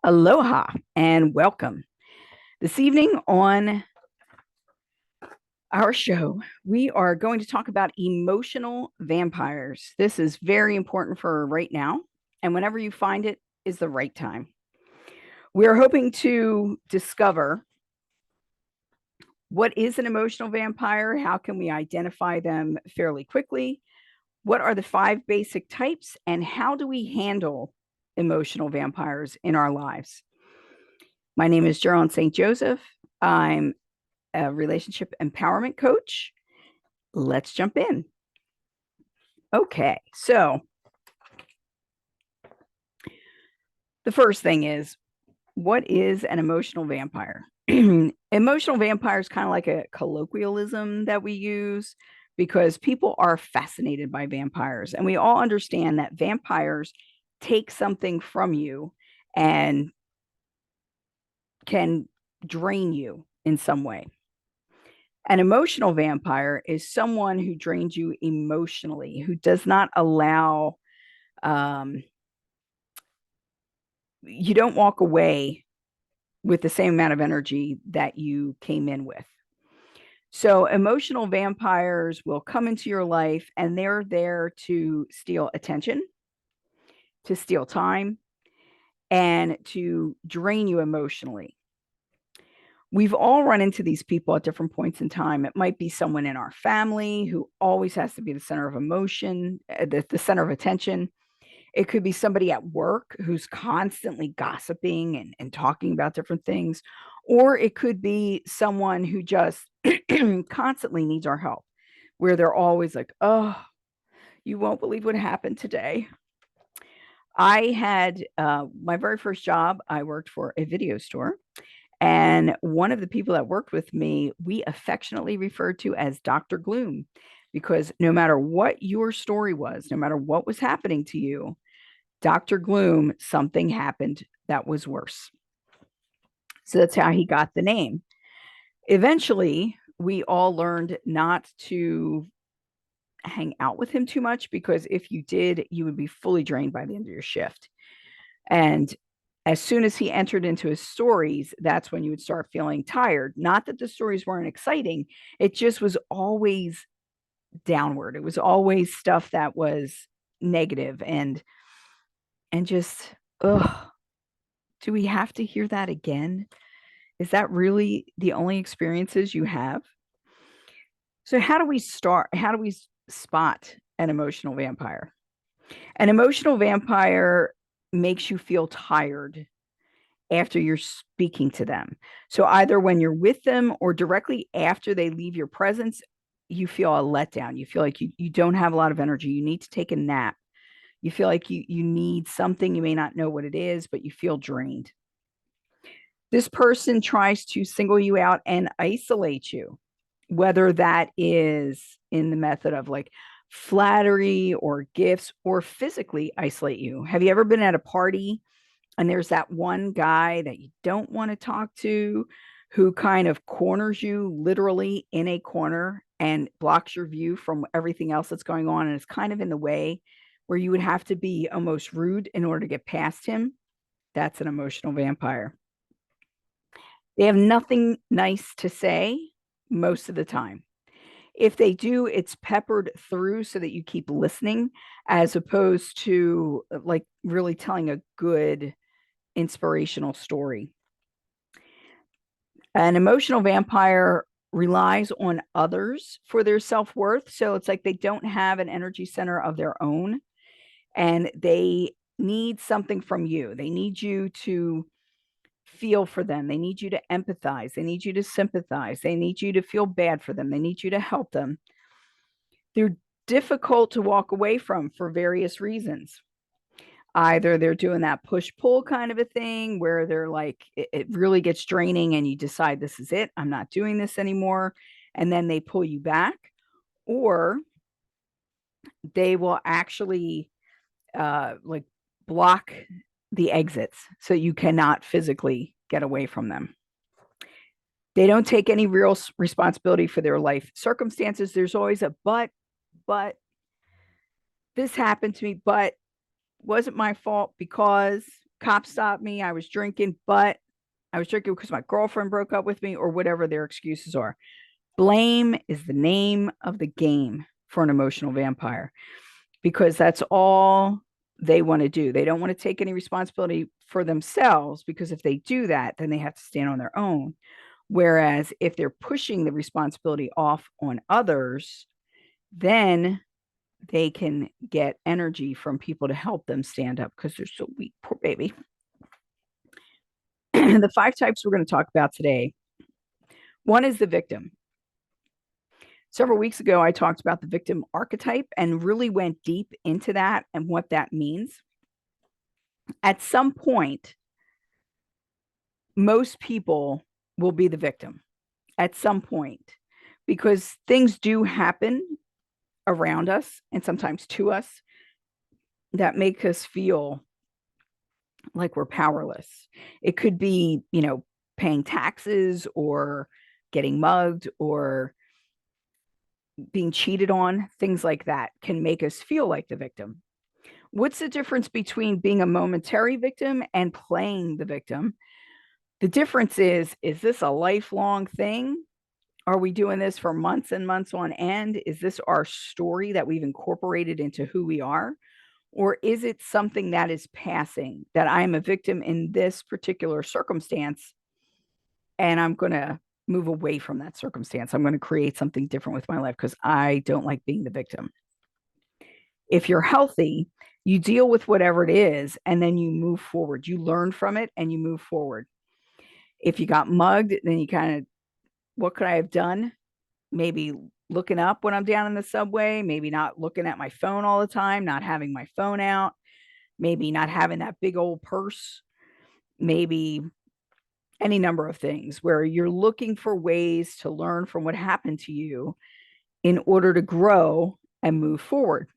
Aloha and welcome. This evening on our show, we are going to talk about emotional vampires. This is very important for right now, and whenever you find it is the right time. We're hoping to discover what is an emotional vampire, how can we identify them fairly quickly, what are the five basic types, and how do we handle emotional vampires in our lives. My name is Geralyn St. Joseph. I'm a relationship empowerment coach. Let's jump in. Okay, so the first thing is, what is an emotional vampire? Emotional vampire is kind of like a colloquialism that we use because people are fascinated by vampires, and we all understand that vampires take something from you and can drain you in some way. An emotional vampire is someone who drains you emotionally, who does not allow, um, you don't walk away with the same amount of energy that you came in with. So, emotional vampires will come into your life and they're there to steal attention, to steal time, and to drain you emotionally. We've all run into these people at different points in time. It might be someone in our family who always has to be the center of emotion, the center of attention. It could be somebody at work who's constantly gossiping and talking about different things. Or it could be someone who just constantly needs our help, where they're always like, oh, you won't believe what happened today. I had my very first job, I worked for a video store. And one of the people that worked with me, we affectionately referred to as Dr. Gloom, because no matter what your story was, no matter what was happening to you, Dr. Gloom, something happened that was worse. So that's how he got the name. Eventually, we all learned not to hang out with him too much because if you did, you would be fully drained by the end of your shift. And as soon as he entered into his stories, that's when you would start feeling tired. Not that the stories weren't exciting, it just was always downward. It was always stuff that was negative and just, ugh, do we have to hear that again? Is that really the only experiences you have? So, how do we start? How do we spot an emotional vampire? An emotional vampire makes you feel tired after you're speaking to them. So, either when you're with them or directly after they leave your presence, you feel a letdown. You feel like you don't have a lot of energy. You need to take a nap. You feel like you need something. You may not know what it is, but you feel drained. This person tries to single you out and isolate you, whether that is in the method of like flattery or gifts or physically isolate you. Have you ever been at a party and there's that one guy that you don't want to talk to who kind of corners you literally in a corner and blocks your view from everything else that's going on and is kind of in the way where you would have to be almost rude in order to get past him? That's an emotional vampire. They have nothing nice to say most of the time. If they do, it's peppered through so that you keep listening as opposed to like really telling a good inspirational story. An emotional vampire relies on others for their self worth. So it's like they don't have an energy center of their own and they need something from you. They need you to feel for them. They need you to empathize. They need you to sympathize. They need you to feel bad for them. They need you to help them. They're difficult to walk away from for various reasons. Either they're doing that push pull kind of a thing where they're like, it really gets draining and you decide, this is it. I'm not doing this anymore. And then they pull you back, or they will actually like block the exits so you cannot physically get away from them. They don't take any real responsibility for their life circumstances. There's always a but this happened to me, but wasn't my fault because, cops stopped me, I was drinking, but I was drinking because my girlfriend broke up with me, or whatever their excuses are. Blame is the name of the game for an emotional vampire, because that's all they want to do. They don't want to take any responsibility for themselves, because if they do that, then they have to stand on their own. Whereas if they're pushing the responsibility off on others, then they can get energy from people to help them stand up because they're so weak. Poor baby. The 5 types we're going to talk about today. One is the victim. Several weeks ago, I talked about the victim archetype and really went deep into that and what that means. At some point, most people will be the victim at some point, because things do happen around us and sometimes to us that make us feel like we're powerless. It could be, paying taxes, or getting mugged, or being cheated on. Things like that can make us feel like the victim. What's the difference between being a momentary victim and playing the victim? The difference is this a lifelong thing? Are we doing this for months and months on end? Is this our story that we've incorporated into who we are? Or is it something that is passing, that I'm a victim in this particular circumstance, and I'm going to move away from that circumstance? I'm going to create something different with my life because I don't like being the victim. If you're healthy, you deal with whatever it is, and then you move forward. You learn from it and you move forward. If you got mugged, then you kind of, what could I have done? Maybe looking up when I'm down in the subway, maybe not looking at my phone all the time, not having my phone out, maybe not having that big old purse, maybe any number of things where you're looking for ways to learn from what happened to you in order to grow and move forward.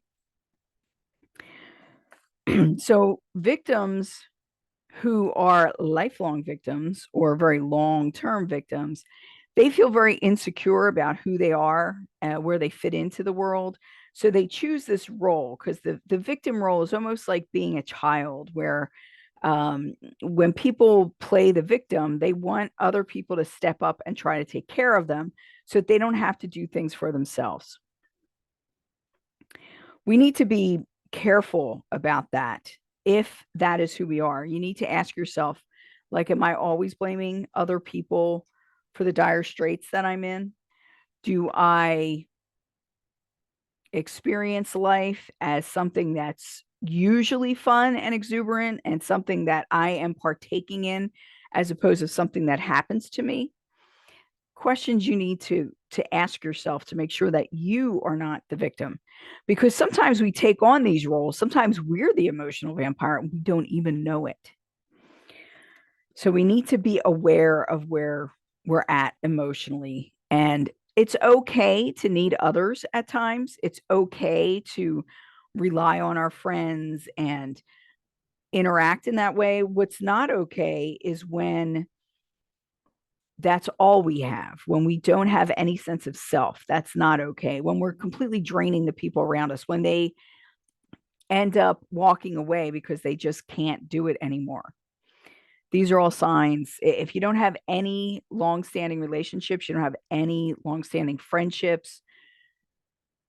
So victims who are lifelong victims or very long-term victims, they feel very insecure about who they are, where they fit into the world. So they choose this role, because the victim role is almost like being a child, where when people play the victim, they want other people to step up and try to take care of them so that they don't have to do things for themselves. We need to be careful about that. If that is who we are, you need to ask yourself, like, am I always blaming other people for the dire straits that I'm in? Do I experience life as something that's usually fun and exuberant and something that I am partaking in, as opposed to something that happens to me? Questions you need to ask yourself to make sure that you are not the victim, because sometimes we take on these roles. Sometimes we're the emotional vampire and we don't even know it. So we need to be aware of where we're at emotionally, and it's okay to need others at times. It's okay to rely on our friends and interact in that way. What's not okay is when that's all we have, when we don't have any sense of self. That's not okay. When we're completely draining the people around us, when they end up walking away because they just can't do it anymore. These are all signs. If you don't have any long-standing relationships, you don't have any long-standing friendships,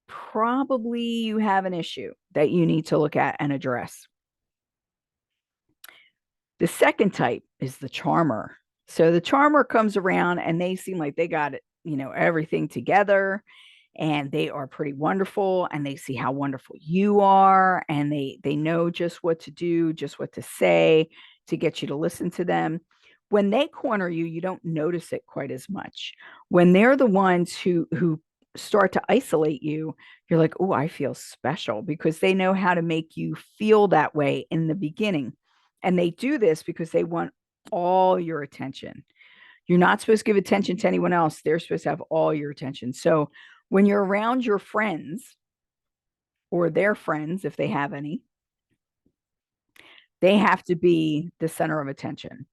probably you have an issue that you need to look at and address. The second type is the charmer. So the charmer comes around and they seem like they got it, everything together, and they are pretty wonderful, and they see how wonderful you are, and they know just what to do, just what to say to get you to listen to them. When they corner you, you don't notice it quite as much. When they're the ones who start to isolate you, you're like, oh, I feel special, because they know how to make you feel that way in the beginning. And they do this because they want all your attention. You're not supposed to give attention to anyone else. They're supposed to have all your attention. So when you're around your friends, or their friends, if they have any, they have to be the center of attention.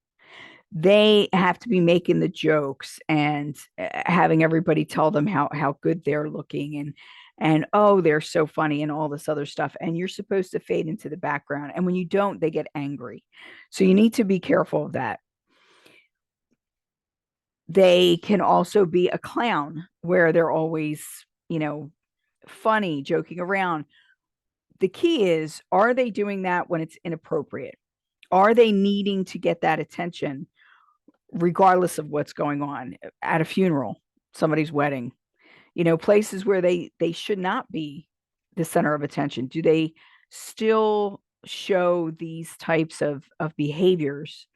They have to be making the jokes and having everybody tell them how good they're looking, and oh, they're so funny and all this other stuff. And you're supposed to fade into the background. And when you don't, they get angry. So you need to be careful of that. They can also be a clown where they're always, funny, joking around. The key is, are they doing that when it's inappropriate? Are they needing to get that attention regardless of what's going on at a funeral, somebody's wedding, places where they should not be the center of attention? Do they still show these types of behaviors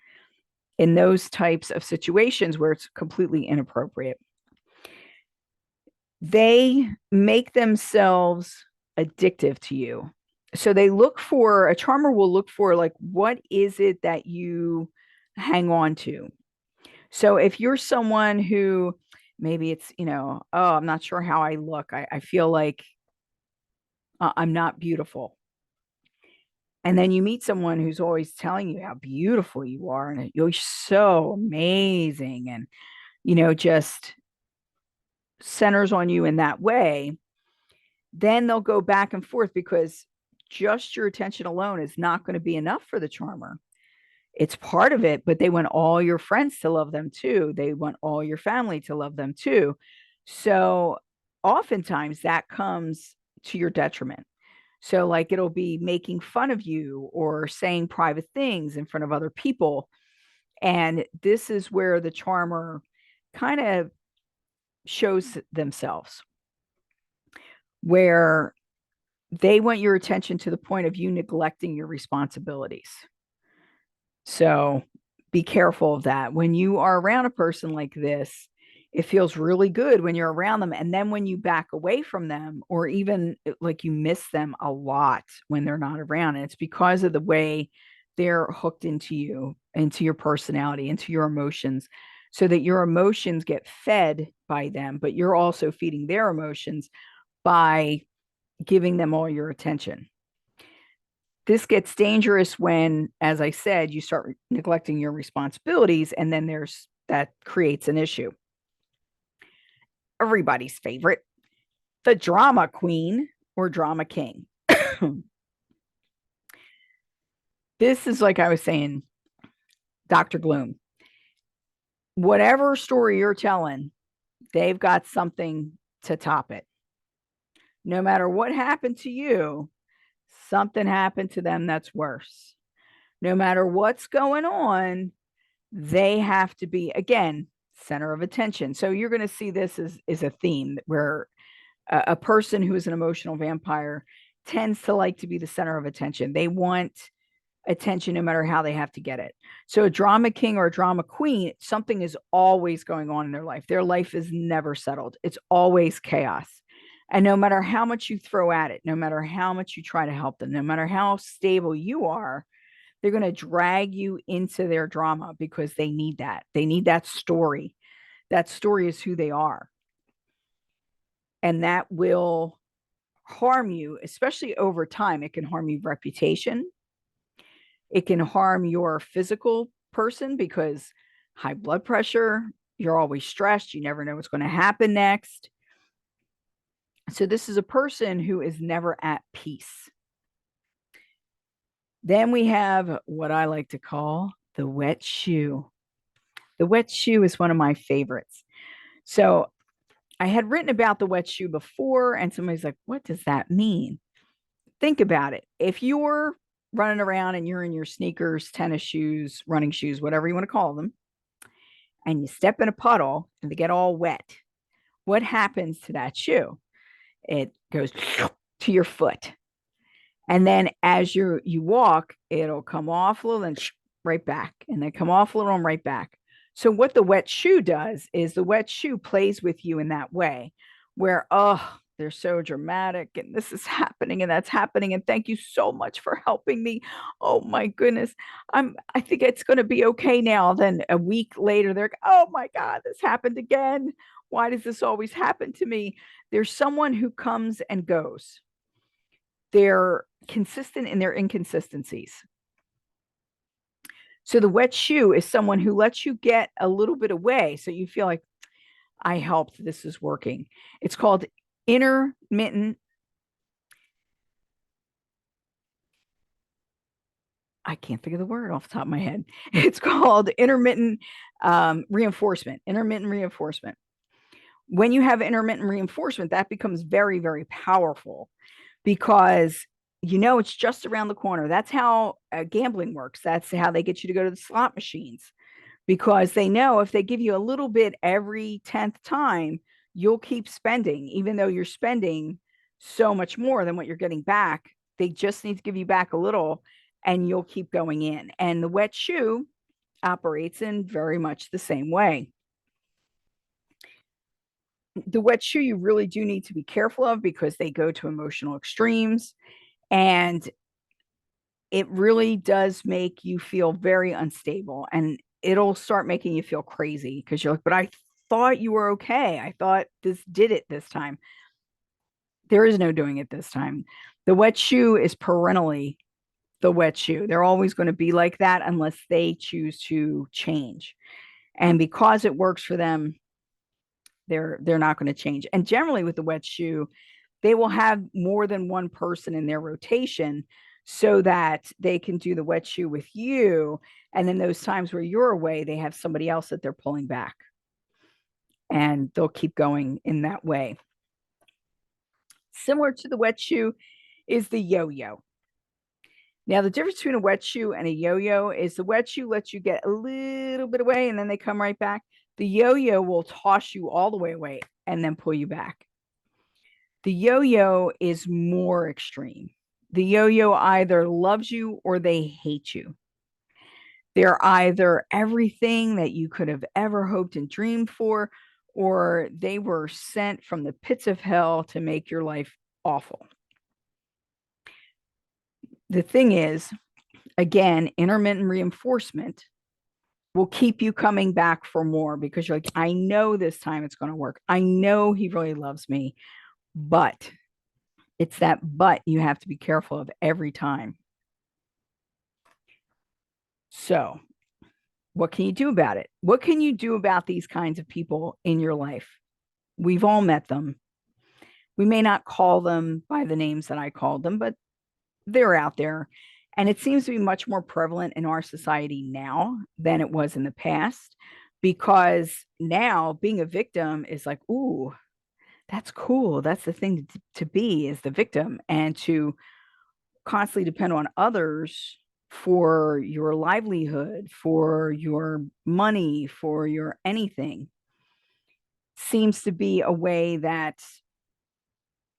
in those types of situations where it's completely inappropriate? They make themselves addictive to you. So a charmer will look for, like, what is it that you hang on to? So if you're someone who maybe it's, oh, I'm not sure how I look. I feel like I'm not beautiful. And then you meet someone who's always telling you how beautiful you are and you're so amazing, and, just centers on you in that way. Then they'll go back and forth because just your attention alone is not going to be enough for the charmer. It's part of it, but they want all your friends to love them too. They want all your family to love them too. So oftentimes that comes to your detriment. So, like, it'll be making fun of you or saying private things in front of other people. And this is where the charmer kind of shows themselves, where they want your attention to the point of you neglecting your responsibilities. So be careful of that. When you are around a person like this, it feels really good when you're around them. And then when you back away from them, or even like you miss them a lot when they're not around, and it's because of the way they're hooked into you, into your personality, into your emotions, so that your emotions get fed by them, but you're also feeding their emotions by giving them all your attention. This gets dangerous when, as I said, you start neglecting your responsibilities, and then that creates an issue. Everybody's favorite, the drama queen or drama king. This is, like I was saying, Dr. Gloom. Whatever story you're telling, they've got something to top it. No matter what happened to you, something happened to them that's worse. No matter what's going on, they have to be, again, center of attention. So you're going to see this is a theme where a person who is an emotional vampire tends to like to be the center of attention. They want attention no matter how they have to get it. So a drama king or a drama queen, something is always going on in their life. Their life is never settled. It's always chaos. And no matter how much you throw at it, no matter how much you try to help them, no matter how stable you are, they're going to drag you into their drama because they need that. They need that story. That story is who they are. And that will harm you, especially over time. It can harm your reputation. It can harm your physical person because high blood pressure, you're always stressed. You never know what's going to happen next. So this is a person who is never at peace. Then we have what I like to call the wet shoe. The wet shoe is one of my favorites. So I had written about the wet shoe before, and somebody's like, what does that mean? Think about it. If you're running around and you're in your sneakers, tennis shoes, running shoes, whatever you want to call them, and you step in a puddle and they get all wet, what happens to that shoe? It goes to your foot. And then as you walk, it'll come off a little and right back, and then come off a little and right back. So what the wet shoe does is the wet shoe plays with you in that way, where, oh, they're so dramatic and this is happening and that's happening. And thank you so much for helping me. Oh my goodness. I think it's going to be okay now. Then a week later, they're, oh my God, this happened again. Why does this always happen to me? There's someone who comes and goes. They're consistent in their inconsistencies. So the wet shoe is someone who lets you get a little bit away. So you feel like, I helped, this is working. It's called Intermittent, I can't think of the word off the top of my head. It's called intermittent reinforcement. Intermittent reinforcement. When you have intermittent reinforcement, that becomes very, very powerful because it's just around the corner. That's how gambling works. That's how they get you to go to the slot machines, because they know if they give you a little bit every 10th time, you'll keep spending, even though you're spending so much more than what you're getting back. They just need to give you back a little and you'll keep going in. And the wet shoe operates in very much the same way. The wet shoe you really do need to be careful of because they go to emotional extremes, and it really does make you feel very unstable, and it'll start making you feel crazy because you're like, but I thought you were okay. I thought this did it this time. There is no doing it this time. The wet shoe is perennially the wet shoe. They're always going to be like that unless they choose to change. And because it works for them, they're not going to change. And generally with the wet shoe, they will have more than one person in their rotation so that they can do the wet shoe with you. And then those times where you're away, they have somebody else that they're pulling back. And they'll keep going in that way. Similar to the wet shoe is the yo-yo. Now, the difference between a wet shoe and a yo-yo is the wet shoe lets you get a little bit away and then they come right back. The yo-yo will toss you all the way away and then pull you back. The yo-yo is more extreme. The yo-yo either loves you or they hate you. They're either everything that you could have ever hoped and dreamed for, or they were sent from the pits of hell to make your life awful. The thing is, again, intermittent reinforcement will keep you coming back for more because you're like, I know this time it's going to work. I know he really loves me, but it's that but you have to be careful of every time. So, what can you do about it? What can you do about these kinds of people in your life? We've all met them. We may not call them by the names that I called them, but they're out there. And it seems to be much more prevalent in our society now than it was in the past, because now being a victim is like, ooh, that's cool. That's the thing to be, is the victim, and to constantly depend on others for your livelihood, for your money, for your anything, seems to be a way that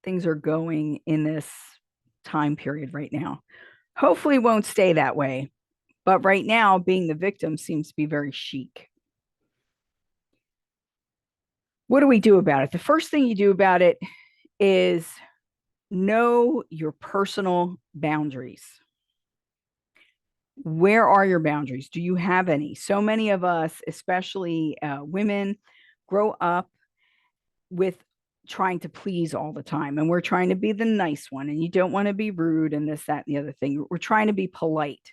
things are going in this time period right now. Hopefully, it won't stay that way. But right now, being the victim seems to be very chic. What do we do about it? The first thing you do about it is know your personal boundaries. Where are your boundaries? Do you have any? So many of us, especially women, grow up with trying to please all the time. And we're trying to be the nice one. And you don't want to be rude and this, that, and the other thing. We're trying to be polite.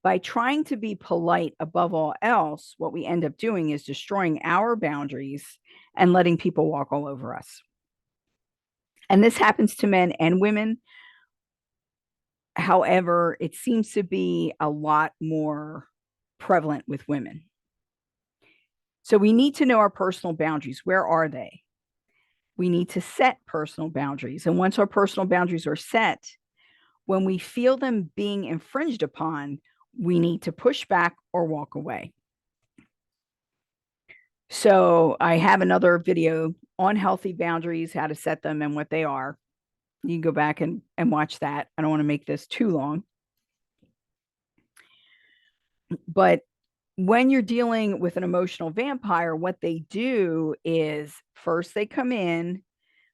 By trying to be polite above all else, what we end up doing is destroying our boundaries and letting people walk all over us. And this happens to men and women. However, it seems to be a lot more prevalent with women. So we need to know our personal boundaries. Where are they? We need to set personal boundaries. And once our personal boundaries are set, when we feel them being infringed upon, we need to push back or walk away. So I have another video on healthy boundaries, how to set them and what they are. You can go back and watch that. I don't want to make this too long. But when you're dealing with an emotional vampire, what they do is first they come in,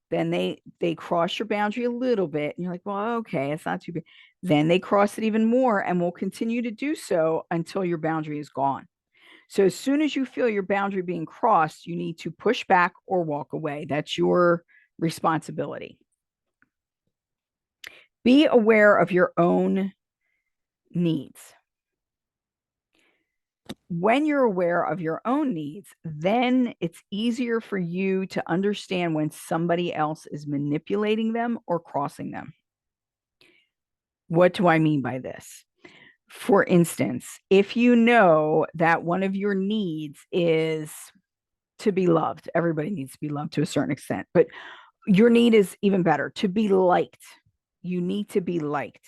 then they cross your boundary a little bit, and you're like, well, okay, it's not too bad. Then they cross it even more and will continue to do so until your boundary is gone. So as soon as you feel your boundary being crossed, you need to push back or walk away. That's your responsibility. Be aware of your own needs. When you're aware of your own needs, then it's easier for you to understand when somebody else is manipulating them or crossing them. What do I mean by this? For instance, if you know that one of your needs is to be loved, everybody needs to be loved to a certain extent, but your need is even better to be liked. You need to be liked.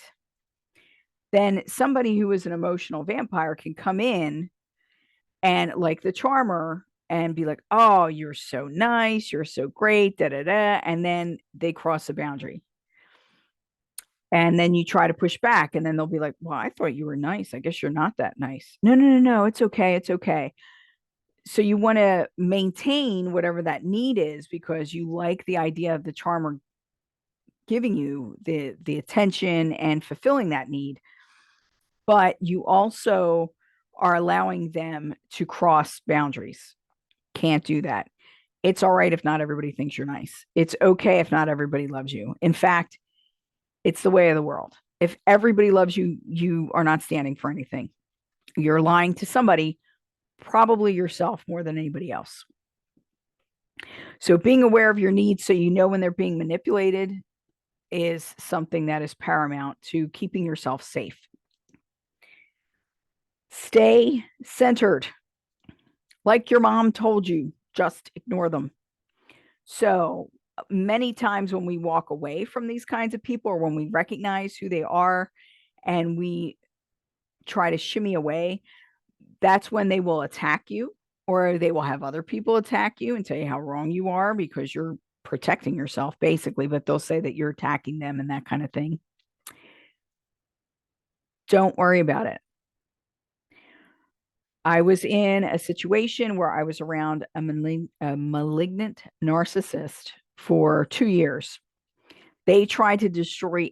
Then somebody who is an emotional vampire can come in and like the charmer and be like, oh, you're so nice, you're so great, da da da. And then they cross a boundary. And then you try to push back, and then they'll be like, well, I thought you were nice. I guess you're not that nice. No, no, no, no. It's okay. It's okay. So you want to maintain whatever that need is because you like the idea of the charmer giving you the attention and fulfilling that need, but you also are allowing them to cross boundaries. Can't do that. It's all right if not everybody thinks you're nice. It's okay if not everybody loves you. In fact, it's the way of the world. If everybody loves you, you are not standing for anything. You're lying to somebody, probably yourself more than anybody else. So being aware of your needs so you know when they're being manipulated is something that is paramount to keeping yourself safe. Stay centered. Like your mom told you, just ignore them. So many times when we walk away from these kinds of people, or when we recognize who they are and we try to shimmy away, that's when they will attack you, or they will have other people attack you and tell you how wrong you are because you're protecting yourself basically, but they'll say that you're attacking them and that kind of thing. Don't worry about it. I was in a situation where I was around a malignant narcissist for 2 years. They tried to destroy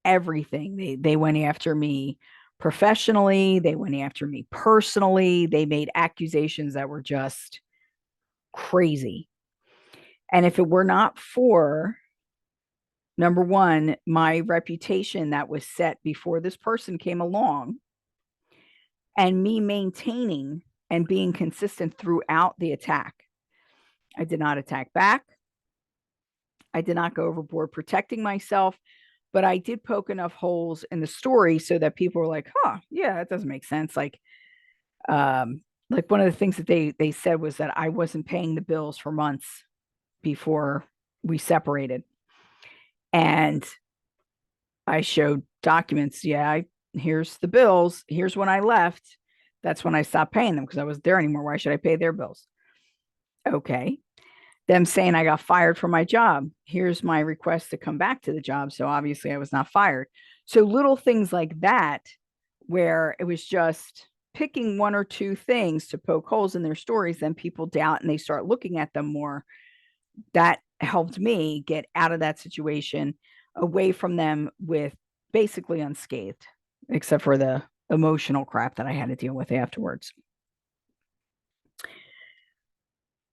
everything. They went after me professionally. They went after me personally. They made accusations that were just crazy. And if it were not for, number one, my reputation that was set before this person came along, and me maintaining and being consistent throughout the attack, I did not attack back. I did not go overboard protecting myself, but I did poke enough holes in the story so that people were like, huh, yeah, that doesn't make sense. Like one of the things that they said was that I wasn't paying the bills for months before we separated. And I showed documents. Yeah, here's the bills. Here's when I left. That's when I stopped paying them because I wasn't there anymore. Why should I pay their bills? Okay. Them saying I got fired from my job. Here's my request to come back to the job. So obviously I was not fired. So little things like that, where it was just picking one or two things to poke holes in their stories, then people doubt and they start looking at them more. That helped me get out of that situation, away from them with basically unscathed, except for the emotional crap that I had to deal with afterwards.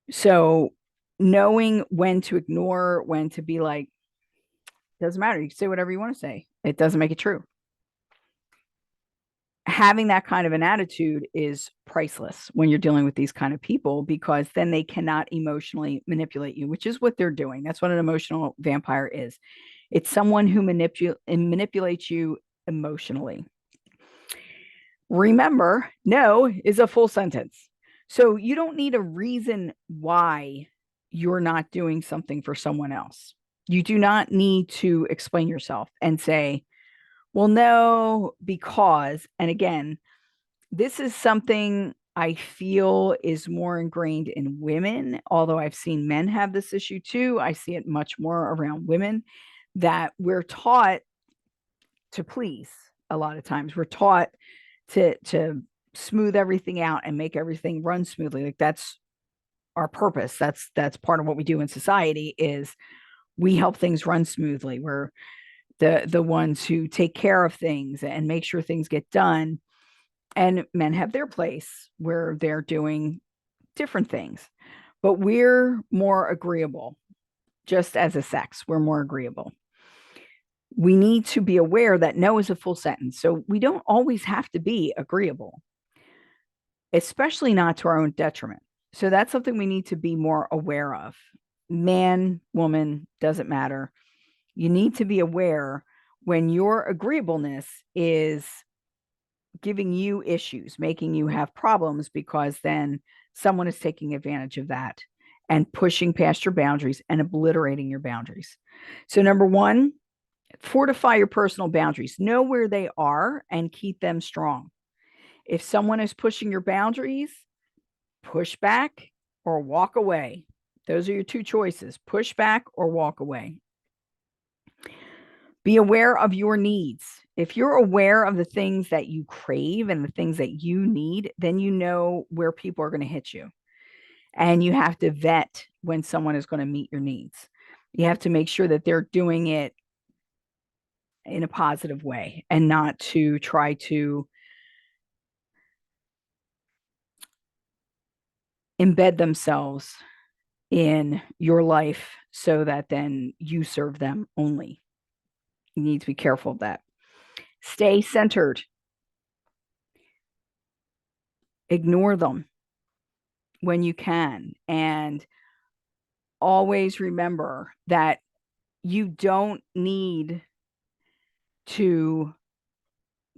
So knowing when to ignore, when to be like, doesn't matter. You can say whatever you want to say. It doesn't make it true. Having that kind of an attitude is priceless when you're dealing with these kind of people, because then they cannot emotionally manipulate you, which is what they're doing. That's what an emotional vampire is. It's someone who manipulates you emotionally. Remember, no is a full sentence. So you don't need a reason why you're not doing something for someone else. You do not need to explain yourself and say, well, no, because, and again, this is something I feel is more ingrained in women, although I've seen men have this issue too. I see it much more around women, that we're taught to please. A lot of times we're taught to smooth everything out and make everything run smoothly. Like that's our purpose. That's part of what we do in society, is we help things run smoothly. We're the ones who take care of things and make sure things get done. And men have their place where they're doing different things, but we're more agreeable. Just as a sex, we're more agreeable. We need to be aware that no is a full sentence. So we don't always have to be agreeable. especially not to our own detriment. So that's something we need to be more aware of. Man, woman, doesn't matter. You need to be aware when your agreeableness is giving you issues, making you have problems, because then someone is taking advantage of that and pushing past your boundaries and obliterating your boundaries. So, number one, fortify your personal boundaries. Know where they are and keep them strong. If someone is pushing your boundaries, push back or walk away. Those are your two choices: push back or walk away. Be aware of your needs. If you're aware of the things that you crave and the things that you need, then you know where people are going to hit you. And you have to vet when someone is going to meet your needs. You have to make sure that they're doing it in a positive way and not to try to embed themselves in your life so that then you serve them only. You need to be careful of that. Stay centered. Ignore them when you can. And always remember that you don't need to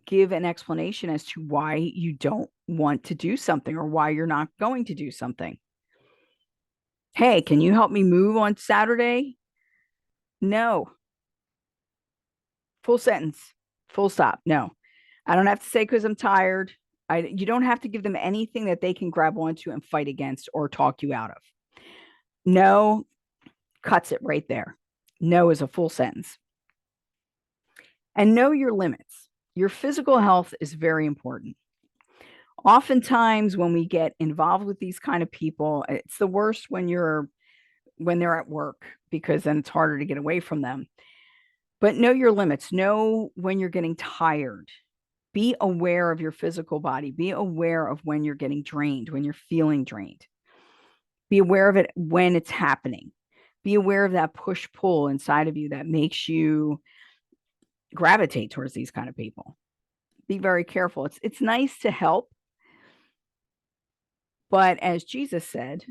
give an explanation as to why you don't want to do something or why you're not going to do something. Hey, can you help me move on Saturday? No. Full sentence, full stop. No. I don't have to say because I'm tired. You don't have to give them anything that they can grab onto and fight against or talk you out of. No cuts it right there. No is a full sentence. And know your limits. Your physical health is very important. Oftentimes when we get involved with these kind of people, it's the worst when they're at work, because then it's harder to get away from them. But know your limits. Know when you're getting tired. Be aware of your physical body. Be aware of when you're getting drained, when you're feeling drained. Be aware of it when it's happening. Be aware of that push-pull inside of you that makes you gravitate towards these kind of people. Be very careful. It's nice to help, but as Jesus said,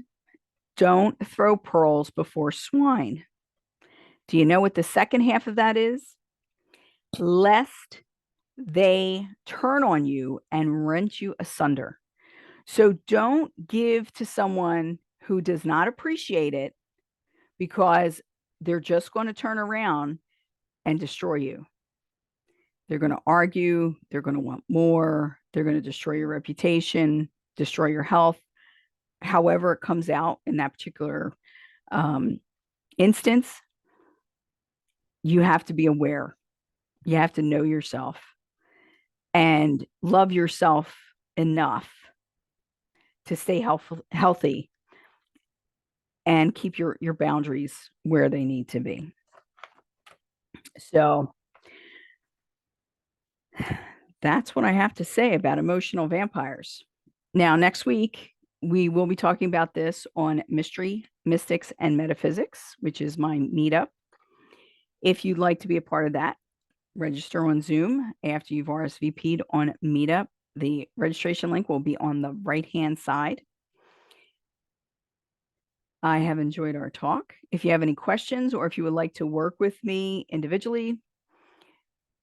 don't throw pearls before swine. Do you know what the second half of that is? Lest they turn on you and rent you asunder. So don't give to someone who does not appreciate it, because they're just going to turn around and destroy you. They're going to argue. They're going to want more. They're going to destroy your reputation, destroy your health. However it comes out in that particular instance, you have to be aware. You have to know yourself and love yourself enough to stay healthy and keep your boundaries where they need to be. So that's what I have to say about emotional vampires. Now, next week, we will be talking about this on Mystery, Mystics, and Metaphysics, which is my meetup. If you'd like to be a part of that, register on Zoom after you've RSVP'd on Meetup. The registration link will be on the right-hand side. I have enjoyed our talk. If you have any questions or if you would like to work with me individually,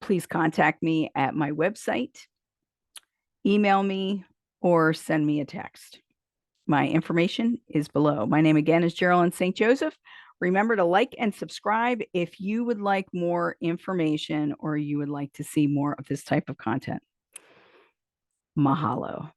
please contact me at my website, email me, or send me a text. My information is below. My name again is Geralyn St. Joseph. Remember to like and subscribe if you would like more information or you would like to see more of this type of content. Mahalo.